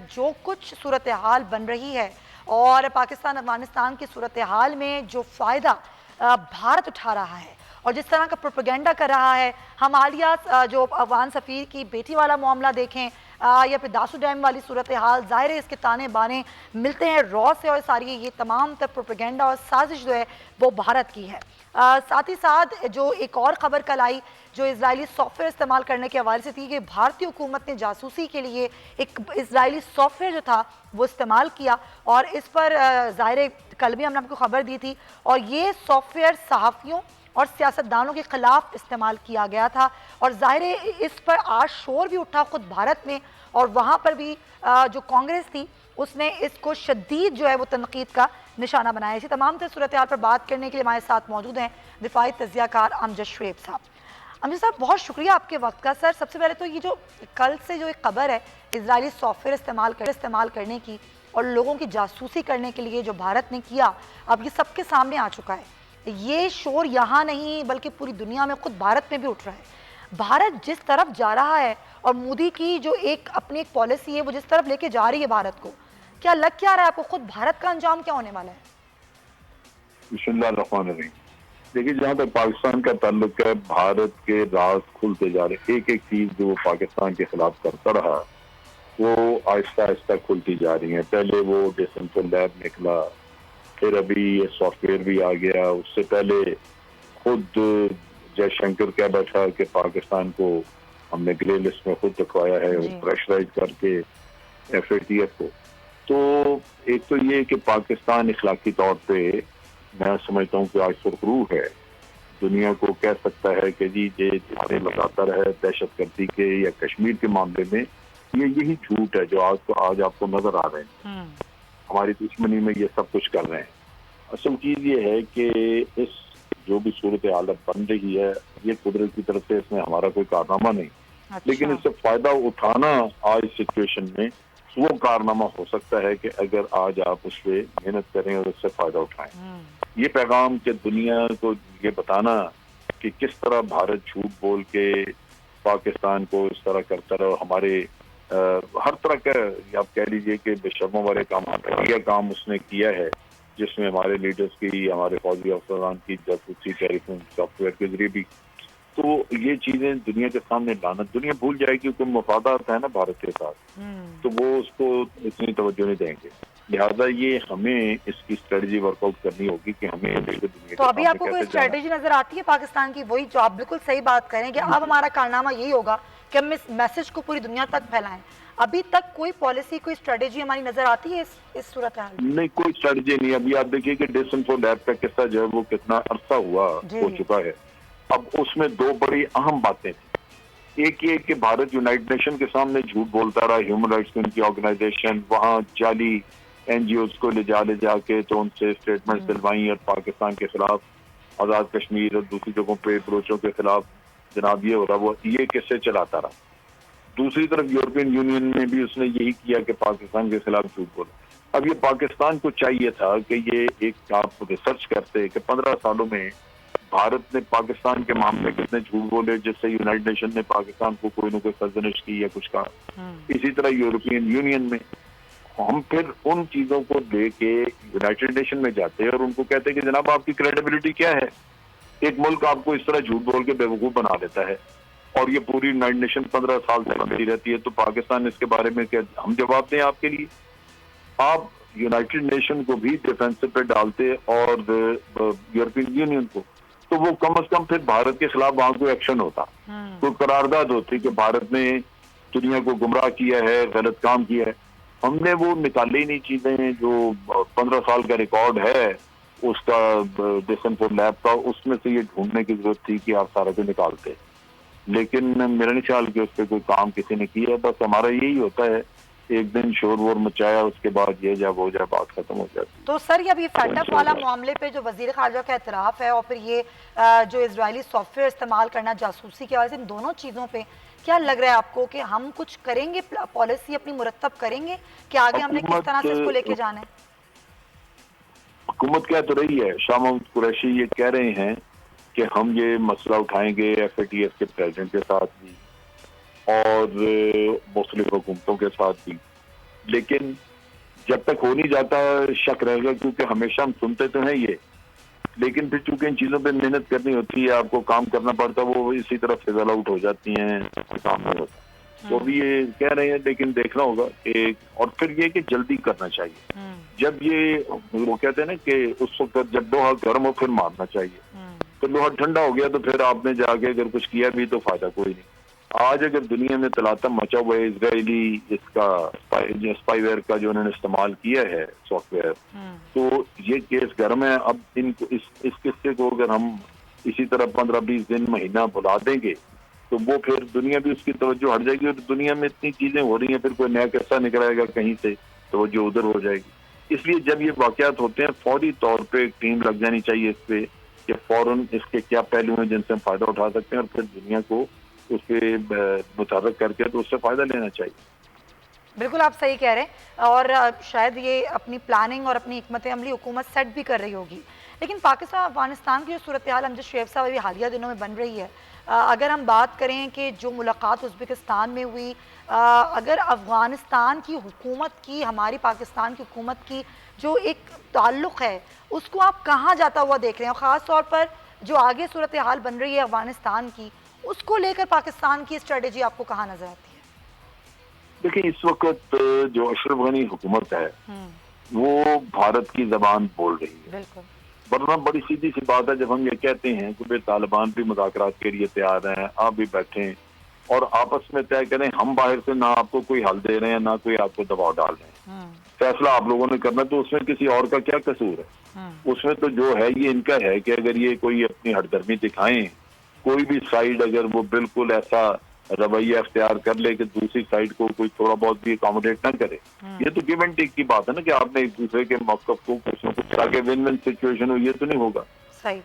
जो कुछ सूरत हाल बन रही है और पाकिस्तान अफगानिस्तान की सूरत हाल में जो फ़ायदा भारत उठा रहा है और जिस तरह का प्रोपेगेंडा कर रहा है। हम हालिया जो अफगान सफ़ीर की बेटी वाला मामला देखें या फिर दासू डैम वाली सूरत हाल, ज़ाहिर है इसके ताने बाने मिलते हैं रॉ से और सारी ये तमाम तर प्रोपेगेंडा और साजिश जो है वो भारत की है। साथ ही साथ जो एक और ख़बर कल आई जो इजरायली सॉफ्टवेयर इस्तेमाल करने के हवाले से थी कि भारतीय हुकूमत ने जासूसी के लिए एक इजरायली सॉफ्टवेयर जो था वो इस्तेमाल किया और इस पर ज़ाहिर कल भी हमने आपको खबर दी थी और ये सॉफ्टवेयर सहाफ़ियों और सियासतदानों के खिलाफ इस्तेमाल किया गया था और ज़ाहिर है इस पर आज शोर भी उठा खुद भारत में और वहाँ पर भी जो कांग्रेस थी उसने इसको शदीद जो है वो तनकीद का निशाना बनाया। इसी तमाम तरह सूरत हाल पर बात करने के लिए हमारे साथ मौजूद हैं दिफाई तजियाकार अमजद शुएब साहब। अमजद साहब बहुत शुक्रिया आपके वक्त का। सर सबसे पहले तो ये जो कल से जो एक खबर है इजरायली सॉफ्टवेयर इस्तेमाल करने की और लोगों की जासूसी करने के लिए जो भारत ने किया अब ये सबके सामने आ चुका है। ये शोर यहाँ नहीं बल्कि पूरी दुनिया में खुद भारत में भी उठ रहा है। भारत जिस तरफ जा रहा है और मोदी की जो एक अपनी एक पॉलिसी है वो जिस तरफ लेके जा रही है भारत को, क्या लग क्या रहा है आपको खुद भारत का अंजाम क्या होने वाला है? बिस्मिल्लाहिर्रहमानिर्रहीम। देखिए जहाँ तक पाकिस्तान का ताल्लुक है भारत के राज खुलते जा रहे, एक एक चीज जो वो पाकिस्तान के खिलाफ करता रहा वो आहिस्ता आहिस्ता खुलती जा रही हैं। पहले वो डिसेंफो लैब निकला, फिर अभी ये सॉफ्टवेयर भी आ गया। उससे पहले खुद जयशंकर कह बैठा कि पाकिस्तान को हमने ग्रे लिस्ट में खुद रखवाया है और प्रेशराइज करके FATF को। तो एक तो ये कि पाकिस्तान इखलाकी तौर पे मैं समझता हूँ कि आज सुरखरू है, दुनिया को कह सकता है कि जी ये ध्यान लगाता रहे दहशतगर्दी के या कश्मीर के मामले में, ये यही झूठ है जो आज आपको नजर आ रहे हैं। हमारी दुश्मनी में ये सब कुछ कर रहे हैं। असल चीज ये है कि इस जो भी सूरत हालत बन रही है ये कुदरत की तरफ से, इसमें हमारा कोई कारनामा नहीं। अच्छा। लेकिन इससे फायदा उठाना आज सिचुएशन में वो कारनामा हो सकता है कि अगर आज आप उस पर मेहनत करें और उससे फायदा उठाएं। ये पैगाम के दुनिया को ये बताना कि किस तरह भारत झूठ बोल के पाकिस्तान को इस तरह करता रहा, हमारे हर तरह का आप कह लीजिए कि बेशर्मों वाले काम उसने किया है, जिसमें हमारे लीडर्स की, हमारे फौजी अफसरान की जासूसी टेलीफोन सॉफ्टवेयर के जरिए भी। तो ये चीजें दुनिया के सामने लाना, दुनिया भूल जाएगी कि मफादात है ना भारत के साथ, तो वो उसको इतनी तवज्जो नहीं देंगे। लिहाजा ये हमें इसकी स्ट्रेटजी वर्कआउट करनी होगी कि हमें दुनिया। तो अभी आपको कोई स्ट्रेटजी नजर आती है पाकिस्तान की? वही जो आप बिल्कुल सही बात करें कि अब हमारा कारनामा यही होगा कि हम इस मैसेज को पूरी दुनिया तक फैलाएं। अभी तक कोई पॉलिसी, कोई स्ट्रेटेजी हमारी नजर आती है इस सूरत हाल में? नहीं, कोई स्ट्रेटेजी नहीं। अभी आप देखिए कि डिसेंफो लैब का किस्सा जो है वो कितना अरसा हो चुका है। अब उसमें दो बड़ी अहम बातें थी। एक ये कि भारत यूनाइटेड नेशन के सामने झूठ बोलता रहा, ह्यूमन राइट्स की ऑर्गेनाइजेशन वहाँ जाली NGOs को ले जाके तो उनसे स्टेटमेंट दिलवाई और पाकिस्तान के खिलाफ, आज़ाद कश्मीर और दूसरी जगहों पे बलोचों के खिलाफ जनाब ये हो रहा, वो ये किस्से चलाता रहा। दूसरी तरफ यूरोपियन यूनियन में भी उसने यही किया कि पाकिस्तान के खिलाफ झूठ बोला। अब ये पाकिस्तान को चाहिए था कि ये एक आप रिसर्च करते कि 15 सालों में भारत ने पाकिस्तान के मामले कितने झूठ बोले जिससे यूनाइटेड नेशन ने पाकिस्तान को कोई ना कोई सर्जनिश की या कुछ कहा। इसी तरह यूरोपियन यूनियन में हम फिर उन चीजों को लेके यूनाइटेड नेशन में जाते हैं और उनको कहते हैं कि जनाब आपकी क्रेडिबिलिटी क्या है? एक मुल्क आपको इस तरह झूठ बोल के बेवकूफ बना देता है और ये पूरी यूनाइटेड नेशन 15 साल तक बनी रहती है, तो पाकिस्तान इसके बारे में क्या हम जवाब दें आपके लिए? आप यूनाइटेड नेशन को भी डिफेंसिव पे डालते और यूरोपियन यूनियन को, तो वो कम से कम फिर भारत के खिलाफ वहां कोई एक्शन होता, कोई करारदाद होती कि भारत ने दुनिया को गुमराह किया है, गलत काम किया है। हमने वो निकाली ही नहीं चीजें। जो 15 साल का रिकॉर्ड है उसका डिसेंफो लैब का, उसमें से ये ढूंढने की जरूरत थी कि आप सारा को निकालते, लेकिन मेरा नहीं ख्याल कि उस पर कोई काम किसी ने किया। बस हमारा यही होता है, एक दिन शोर वोर मचाया, उसके बाद ये जब हो जाए बात खत्म हो जाती। तो सर ये अभी फैटफ वाला मामले पे जो वजीर खारजा का एतराफ़ है और फिर ये जो इजरायली सॉफ्टवेयर इस्तेमाल करना जासूसी के वजह से, इन दोनों चीज़ों पे क्या लग रहा है आपको कि हम कुछ करेंगे, पॉलिसी अपनी मुरतब करेंगे कि आगे हमने किस तरह से इसको लेके जाना है? हुकूमत कह तो रही है, शाह महमूद कुरैशी ये कह रहे हैं कि हम ये मसला उठाएंगे FATF के प्रेसिडेंट के साथ भी और मुख्तलिफ हुकूमतों के साथ भी, लेकिन जब तक हो नहीं जाता शक रहेगा, क्योंकि हमेशा हम सुनते तो हैं ये, लेकिन फिर चूंकि इन चीज़ों पे मेहनत करनी होती है, आपको काम करना पड़ता है, वो इसी तरह फिजल आउट हो जाती हैं, काम नहीं होता। तो अभी ये कह रहे हैं, लेकिन देखना होगा कि, और फिर ये कि जल्दी करना चाहिए। जब ये वो कहते हैं ना कि उस वक्त जब लोहा गर्म हो फिर मारना चाहिए, तो लोहा ठंडा हो गया तो फिर आपने जाके अगर कुछ किया भी तो फायदा कोई नहीं। आज अगर दुनिया में तलातम मचा हुआ है इजरायली इसका स्पाईवेयर का जो उन्होंने इस्तेमाल किया है सॉफ्टवेयर, तो ये केस गर्म है। अब इनको इस किस्से को अगर हम इसी तरह 15-20 दिन महीना बुला देंगे तो वो फिर दुनिया भी उसकी तवज्जो हट जाएगी, और दुनिया में इतनी चीजें हो रही हैं, फिर कोई नया किस्सा निकल आएगा कहीं से, तवज्जो उधर हो जाएगी। इसलिए जब ये वाकयात होते हैं फौरी तौर पे एक टीम लग जानी चाहिए इस पे कि फौरन इसके क्या पहलू हैं जिनसे हम फायदा उठा सकते हैं, और फिर दुनिया को उस पर मुताबिक करके तो उससे फायदा लेना चाहिए। बिल्कुल आप सही कह रहे हैं, और शायद ये अपनी प्लानिंग और अपनी हिकमत अमली हुकूमत सेट भी कर रही होगी। लेकिन पाकिस्तान अफगानिस्तान की जो सूरत हाल हम जो शेख साहब अभी हालिया दिनों में बन रही है, अगर हम बात करें कि जो मुलाकात उज़्बेकिस्तान में हुई, अगर अफ़गानिस्तान की हुकूमत की हमारी पाकिस्तान की हुकूमत की जो एक ताल्लुक़ है उसको आप कहाँ जाता हुआ देख रहे हैं, और ख़ास तौर पर जो आगे सूरत हाल बन रही है अफ़गानिस्तान की, उसको लेकर पाकिस्तान की स्ट्रेटजी आपको कहाँ नज़र आती है? देखिए, इस वक्त जो अशरफ गनी हुकूमत है वो भारत की जबान बोल रही है। बिल्कुल। वरना बड़ी सीधी सी बात है, जब हम ये कहते हैं कि भाई तालिबान भी मुज़ाकरात के लिए तैयार हैं, आप भी बैठें और आपस में तय करें, हम बाहर से ना आपको कोई हल दे रहे हैं ना कोई आपको दबाव डाल रहे हैं, फैसला आप लोगों ने करना, तो उसमें किसी और का क्या कसूर है? उसमें तो जो है ये इनका है कि अगर ये कोई अपनी हठधर्मी दिखाएं, कोई भी साइड अगर वो बिल्कुल ऐसा रवैया अख्तियार कर ले कि दूसरी साइड को कोई थोड़ा बहुत भी अकोमोडेट ना करे, ये तो गिव एंड टेक की बात है ना, कि आपने एक दूसरे के मौक़िफ़ को कुछ न कुछ ताकि विन विन सिचुएशन हो, ये तो नहीं होगा।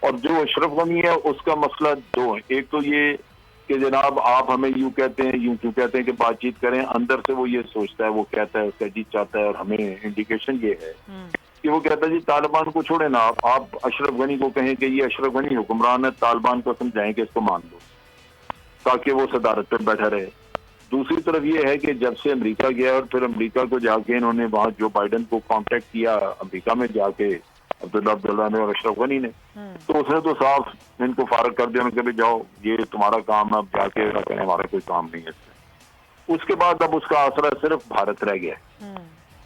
और जो अशरफ गनी है उसका मसला दो है, एक तो ये कि जनाब आप हमें यूं कहते हैं, यूं क्यों कहते हैं कि बातचीत करें, अंदर से वो ये सोचता है, वो कहता है, उसका जी चाहता है, और हमें इंडिकेशन ये है कि वो कहता है जी तालिबान को छोड़े ना, आप अशरफ गनी को कहें कि ये अशरफ गनी हुक्मरान है, तालिबान को समझाएं कि इसको मान लो, ताकि वो सदारत पर बैठा रहे। दूसरी तरफ ये है कि जब से अमेरिका गया और फिर अमेरिका को जाके इन्होंने वहां जो बाइडन को कांटेक्ट किया, अमेरिका में जाके अब्दुल्ला ने और अशरफ गनी ने, तो उसने तो साफ इनको फारग कर दिया, उन्होंने कहा जाओ ये तुम्हारा काम है, अब जाके कहें हमारा कोई काम नहीं है इसमें। उसके बाद अब उसका आसरा सिर्फ भारत रह गया है,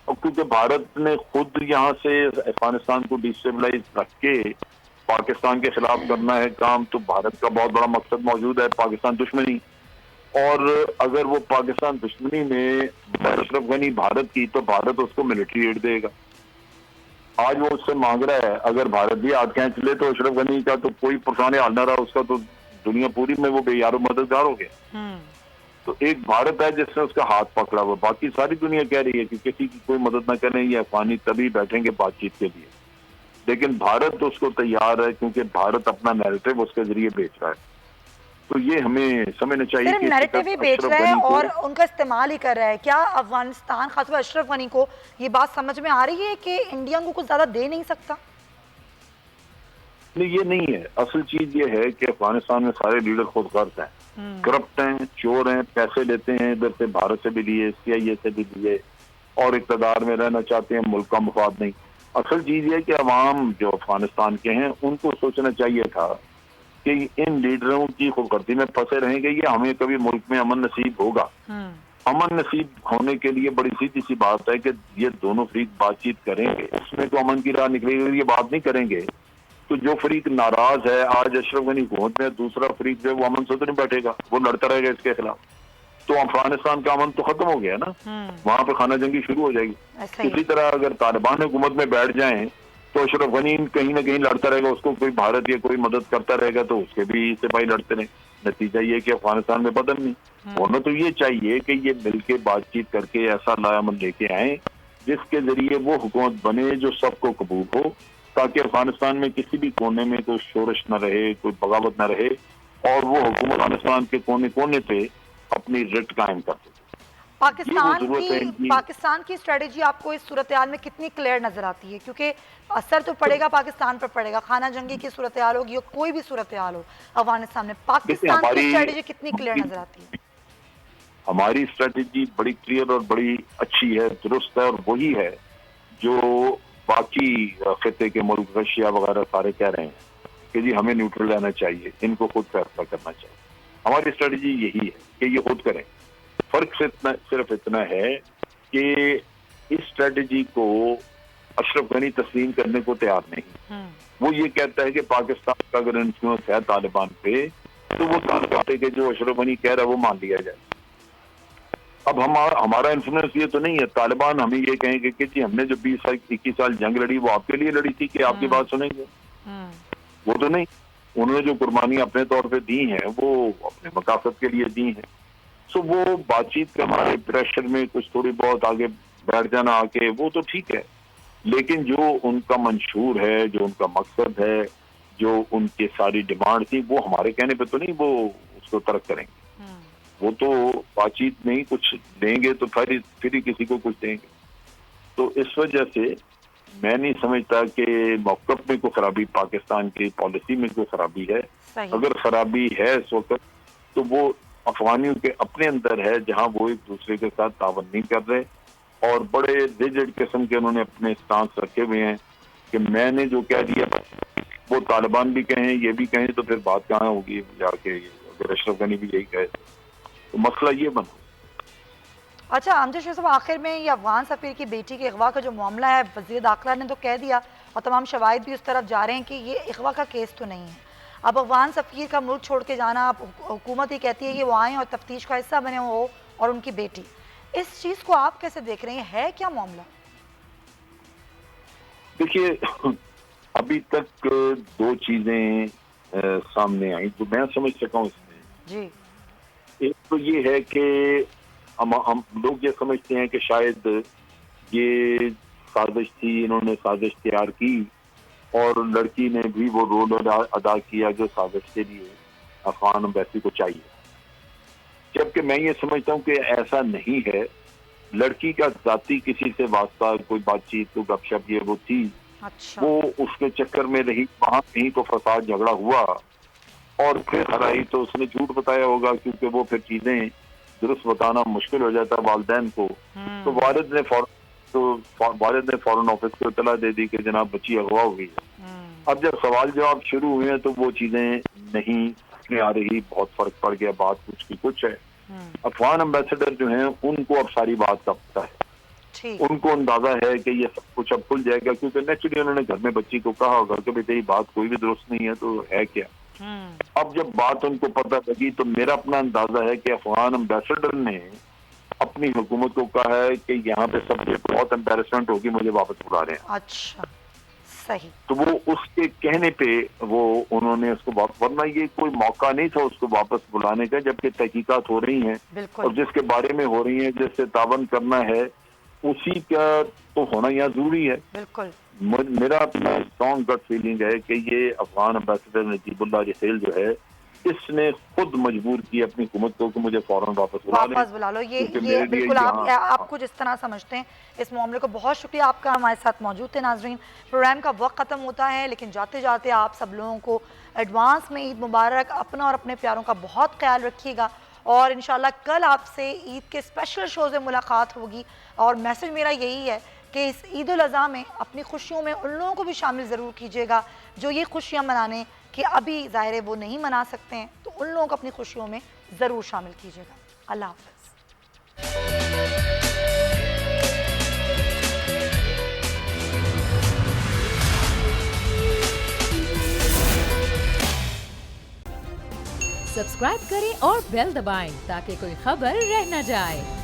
और क्योंकि भारत ने खुद यहाँ से अफगानिस्तान को डिस्टेबलाइज रख के पाकिस्तान के खिलाफ करना है काम, तो भारत का बहुत बड़ा मकसद मौजूद है पाकिस्तान दुश्मनी, और अगर वो पाकिस्तान दुश्मनी में अशरफ गनी भारत की, तो भारत उसको मिलिट्री एड देगा। आज वो उससे मांग रहा है, अगर भारत भी हाथ खींच ले तो अशरफ गनी का तो कोई पुरसाने हाल ना रहा, उसका तो दुनिया पूरी में वो बेयारो मददगार हो गया। तो एक भारत है जिसने उसका हाथ पकड़ा हुआ, बाकी सारी दुनिया कह रही है कि किसी की कोई मदद ना करें, ये अफगानी तभी बैठेंगे बातचीत के लिए, लेकिन भारत तो उसको तैयार है, क्योंकि भारत अपना नैरेटिव उसके जरिए बेच रहा है। तो ये हमें समझना चाहिए कि नैरेटिव ही बेच रहा है और उनका इस्तेमाल ही कर रहा है। क्या अफगानिस्तान खासकर अशरफ गनी को ये बात समझ में आ रही है कि इंडिया को कुछ ज्यादा दे नहीं सकता? नहीं, ये नहीं है। असल चीज ये है कि अफगानिस्तान में सारे लीडर खुद गर्ज हैं, करप्ट हैं, चोर हैं, पैसे लेते हैं, इधर से भारत से भी लिए, CIA से भी लिए, और इक़्तिदार में रहना चाहते हैं, मुल्क का मुफाद नहीं। असल चीज ये है कि अवाम जो अफगानिस्तान के हैं उनको सोचना चाहिए था कि इन लीडरों की खुदगर्जी में फंसे रहेंगे, ये हमें कभी मुल्क में अमन नसीब होगा। अमन नसीब होने के लिए बड़ी सीधी सी बात है कि ये दोनों फरीक बातचीत करेंगे, उसमें तो अमन की राह निकलेगी। ये बात नहीं करेंगे तो जो फरीक नाराज है, आज अशरफ गनी हुकूमत में, दूसरा फरीक जो वो अमन से तो नहीं बैठेगा, वो लड़ता रहेगा इसके खिलाफ, तो अफगानिस्तान का अमन तो खत्म हो गया ना, वहां पर खाना जंगी शुरू हो जाएगी। इसी तरह अगर तालिबान हुकूमत में बैठ जाएं तो अशरफ गनी कहीं ना कहीं लड़ता रहेगा, उसको कोई भारत या कोई मदद करता रहेगा, तो उसके भी सिपाही लड़ते रहे। नतीजा ये कि अफगानिस्तान में बदल नहीं होना। तो ये चाहिए कि ये मिलके बातचीत करके ऐसा लायामन लेके आए जिसके जरिए वो हुकूमत बने जो सबको कबूल हो, ताकि अफगानिस्तान में किसी भी कोने में कोई शोरश न रहे, कोई बगावत न रहे, और वो हुकूमत अफगानिस्तान के कोने कोने पे अपनी रिट कायम कर सके। पाकिस्तान की स्ट्रेटेजी आपको इस सूरत हाल में कितनी क्लियर नजर आती है? क्योंकि असर तो पड़ेगा पाकिस्तान पर पड़ेगा, खाना जंगी की सूरत हाल होगी या कोई भी सूरत हाल हो अफगानिस्तान में, पाकिस्तान की स्ट्रेटेजी कितनी क्लियर नजर आती है? हमारी स्ट्रेटेजी बड़ी क्लियर और बड़ी अच्छी है, दुरुस्त है, और वही है जो बाकी खिते के मुल्क रशिया वगैरह सारे कह रहे हैं कि जी हमें न्यूट्रल रहना चाहिए, इनको खुद फैसला करना चाहिए। हमारी स्ट्रेटेजी यही है कि ये खुद करें। फर्क सिर्फ इतना है कि इस स्ट्रेटेजी को अशरफ गनी तस्लीम करने को तैयार नहीं। वो ये कहता है कि पाकिस्तान का अगर इन्फ्लुएंस है तालिबान पे, तो वो चाहते कि जो अशरफ गनी कह रहा है वो मान लिया जाए। अब हमारा इन्फ्लुएंस ये तो नहीं है, तालिबान हमें ये कहेंगे कि जी हमने जो 20-21 साल जंग लड़ी वो आपके लिए लड़ी थी, कि आपकी बात सुनेंगे? वो तो नहीं। उन्होंने जो कुर्बानी अपने तौर पे दी है वो अपने मकासद के लिए दी है। सो वो बातचीत के हमारे प्रेशर में कुछ थोड़ी बहुत आगे बैठ जाना आके, वो तो ठीक है, लेकिन जो उनका मंशूर है, जो उनका मकसद है, जो उनकी सारी डिमांड थी, वो हमारे कहने पे तो नहीं वो उसको तर्क करेंगे। वो तो बातचीत नहीं, कुछ देंगे तो फिर ही किसी को कुछ देंगे। तो इस वजह से मैं नहीं समझता कि मौक़िफ़ में कोई खराबी, पाकिस्तान की पॉलिसी में कोई खराबी है। अगर खराबी है इस वक्त तो वो अफगानियों के अपने अंदर है, जहां वो एक दूसरे के साथ तावन नहीं कर रहे, और बड़े रिजिड किस्म के उन्होंने अपने स्टांस रखे हुए हैं कि मैंने जो कह दिया वो तालिबान भी कहें, ये भी कहें, तो फिर बात कहाँ होगी जाके, अगर अशरफ गनी भी यही कहे तो मसला ये बना। अच्छा अमजद शेख साहब, आखिर में ये अफगान सफ़ीर की बेटी के अगवा का जो मामला है, वज़ीर दाखिला ने तो कह दिया और तमाम शवाहिद भी उस तरफ जा रहे हैं कि ये अगवा का केस तो नहीं है। अब अफगान सफ़ीर का मुल्क छोड़ के जाना, अब हुकूमत ही कहती है कि वो आएँ और तफ्तीश का हिस्सा बने हो और उनकी बेटी, इस चीज़ को आप कैसे देख रहे हैं? है क्या मामला? देखिए, अभी तक दो चीजें सामने आई जो मैं समझ सका हूँ इसमें जी। एक तो ये है कि हम लोग ये समझते हैं कि शायद ये साजिश थी, इन्होंने साजिश तैयार की और लड़की ने भी वो रोल अदा किया जो साजिश के लिए अफगान एम्बेसी को चाहिए, जबकि मैं ये समझता हूँ कि ऐसा नहीं है। लड़की का जाती किसी से वास्ता, कोई बातचीत, कोई गपशप ये वो थी। अच्छा। वो उसके चक्कर में रही, वहां कहीं तो फसाद झगड़ा हुआ और फिर हराई तो उसने झूठ बताया होगा, क्योंकि वो फिर चीजें दुरुस्त बताना मुश्किल हो जाता वालिदैन को। तो वालिद ने फौरन ऑफिस को इतला दे दी कि जनाब बच्ची अगवा हुई है। अब जब सवाल जवाब शुरू हुए हैं तो वो चीजें नहीं आ रही, बहुत फर्क पड़ गया, बात कुछ की कुछ है। अफगान एम्बेसडर जो हैं उनको अब सारी बात का पता है, उनको अंदाजा है कि ये सब कुछ अब खुल जाएगा, क्योंकि नेचुरली उन्होंने घर में बच्ची को कहा होगा कि बेटे ये बात कोई भी दुरुस्त नहीं है, तो है क्या। अब जब बात उनको पता लगी तो मेरा अपना अंदाजा है कि अफगान एम्बेसडर ने अपनी हुकूमत को कहा है कि यहाँ पे सबसे बहुत एम्बेरसमेंट होगी, मुझे वापस बुला रहे हैं। अच्छा, सही। तो वो उसके कहने पे वो उन्होंने उसको वरना ये कोई मौका नहीं था उसको वापस बुलाने का, जबकि तहकीकात हो रही हैं और जिसके बारे में हो रही है, जिससे तावन करना है, उसी का तो होना यहाँ जरूरी है। बिल्कुल। मेरा अपना स्ट्रॉन्ग गट फीलिंग है कि ये अफगान एम्बेसडर नजीबुल्लाह रहील जो है, इसने खुद मजबूर की अपनी हुकूमत को कि मुझे फौरन वापस बुला लो। ये बिल्कुल आप कुछ इस तरह समझते हैं इस मामले को। बहुत शुक्रिया आपका हमारे साथ मौजूद थे। नाजरीन, प्रोग्राम का वक्त ख़त्म होता है, लेकिन जाते जाते आप सब लोगों को एडवांस में ईद मुबारक। अपना और अपने प्यारों का बहुत ख्याल रखिएगा और इंशाल्लाह कल आपसे ईद के स्पेशल शो से मुलाकात होगी। और मैसेज मेरा यही है कि इस ईद उल अज़हा में अपनी खुशियों में उन लोगों को भी शामिल ज़रूर कीजिएगा जो ये खुशियाँ मनाने कि अभी ज़ाहिर है वो नहीं मना सकते हैं, तो उन लोगों को अपनी खुशियों में ज़रूर शामिल कीजिएगा। अल्लाह हाफ़िज़। सब्सक्राइब करें और बेल दबाएं ताकि कोई खबर रह न जाए।